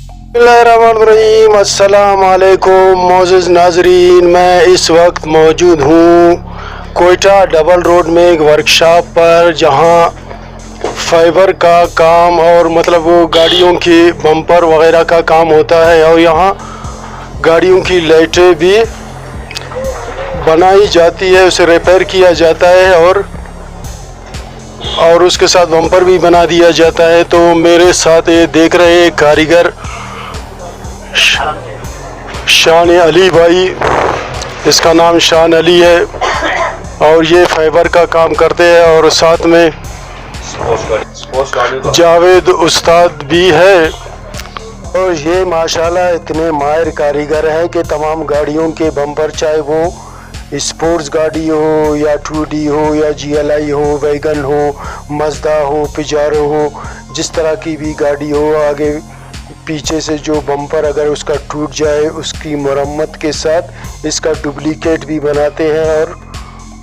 बिस्मिल्लाहिर्रहमानिर्रहीम। अस्सलाम वालेकुम मोअज़्ज़िज़ नाज़रीन, मैं इस वक्त मौजूद हूँ कोयटा डबल रोड में एक वर्कशॉप पर, जहाँ फाइबर का काम और मतलब वो गाड़ियों की बम्पर वगैरह का काम होता है, और यहाँ गाड़ियों की लाइटें भी बनाई जाती है, उसे रिपेयर किया जाता है और उसके साथ बम्पर भी बना दिया जाता है। तो मेरे साथ ये देख रहे हैं कारीगर शान अली भाई, इसका नाम शान अली है, और ये फाइबर का काम करते हैं, और साथ में जावेद उस्ताद भी है। और ये माशाल्लाह इतने माहिर कारीगर हैं कि तमाम गाड़ियों के बम्पर, चाहे वो स्पोर्ट्स गाड़ी हो या 2D हो या GLI हो, वैगन हो, मज़दा हो, पिजारो हो, जिस तरह की भी गाड़ी हो, आगे पीछे से जो बम्पर अगर उसका टूट जाए उसकी मरम्मत के साथ इसका डुप्लीकेट भी बनाते हैं, और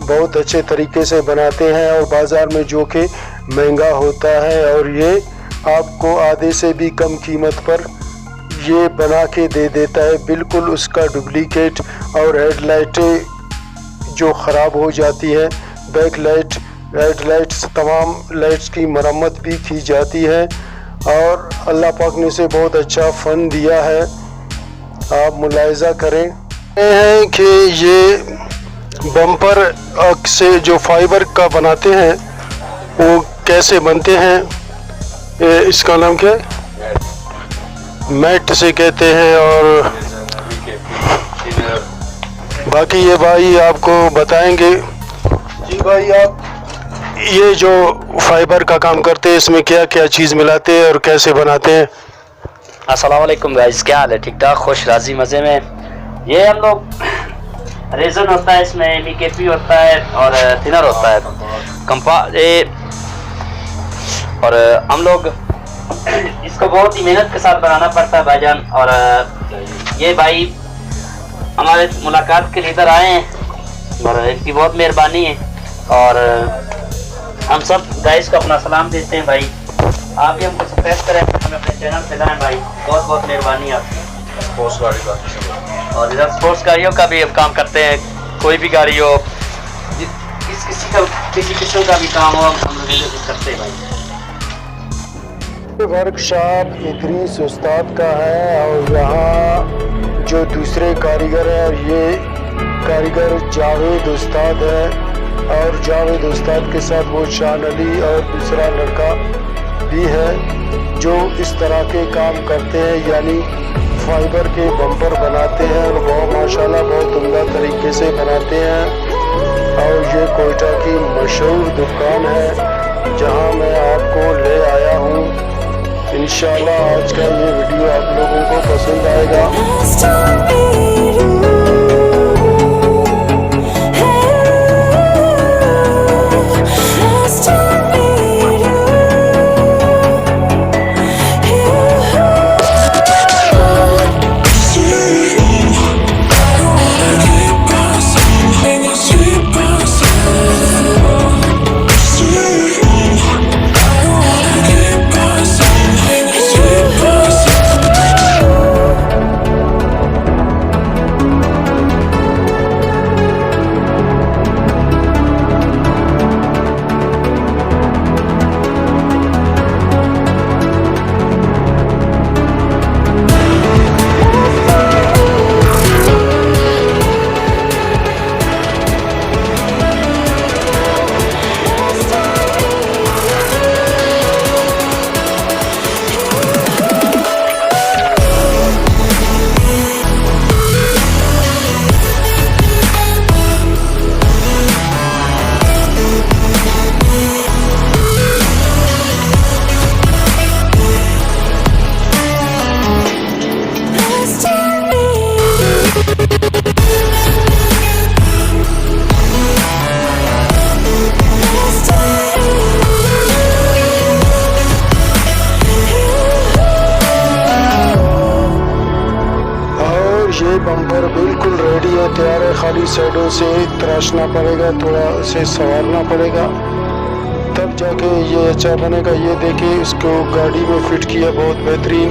बहुत अच्छे तरीके से बनाते हैं, और बाज़ार में जो कि महंगा होता है, और ये आपको आधे से भी कम कीमत पर ये बना के दे देता है बिल्कुल उसका डुप्लीकेट। और हेडलाइटें जो ख़राब हो जाती है, बैक लाइट, हेड लाइट्स, तमाम लाइट्स की मरम्मत भी की जाती है, और अल्लाह पाक ने से बहुत अच्छा फ़न दिया है। आप मुलाहिज़ा करें हैं कि ये बम्पर से जो फाइबर का बनाते हैं वो कैसे बनते हैं। इसका नाम क्या है? मैट से कहते हैं, और बाकी ये भाई आपको बताएंगे। जी भाई, आप ये जो फाइबर का काम करते हैं इसमें क्या क्या चीज़ मिलाते हैं और कैसे बनाते हैं? अस्सलाम वालेकुम गाइस, क्या हाल है? ठीक ठाक, खुश, राजी, मज़े में। ये हम लोग रेजन होता है, इसमें MKP होता है और थिनर होता है और हम लोग इसको बहुत ही मेहनत के साथ बनाना पड़ता है भाईजान। और ये भाई हमारे मुलाकात के लिए इधर आए हैं और इनकी बहुत मेहरबानी है, और हम सब गाइस को अपना सलाम देते हैं। भाई आप भी हमको सब्सक्राइब करें, हमें अपने चैनल पे लाएं भाई, बहुत बहुत मेहरबानी आपकी। स्पोर्ट्स गाड़ी का और इधर स्पोर्ट्स गाड़ियों का भी काम करते हैं, कोई भी गाड़ी हो, किसी किस्म का भी काम हो, हम लोग करते हैं भाई। वर्कशॉप इदरीस उस्ताद का है, और यहाँ जो दूसरे कारीगर हैं, ये कारीगर जावेद उस्ताद है, और जावेद उस्ताद के साथ वो शान अली और दूसरा लड़का भी है जो इस तरह के काम करते हैं, यानी फाइबर के बम्पर बनाते हैं, और वो माशाल्लाह बहुत उम्दा तरीके से बनाते हैं। और ये कोयटा की मशहूर दुकान है जहाँ मैं आपको ले आया हूँ। इंशाल्लाह आज का ये वीडियो आप लोगों को पसंद आएगा। ये बम्पर बिल्कुल रेडी है, तैयार है, खाली साइडों से तराशना पड़ेगा, थोड़ा से संवारना पड़ेगा, तब जाके ये अच्छा बनेगा। ये देखिए इसको गाड़ी में फिट किया बहुत बेहतरीन,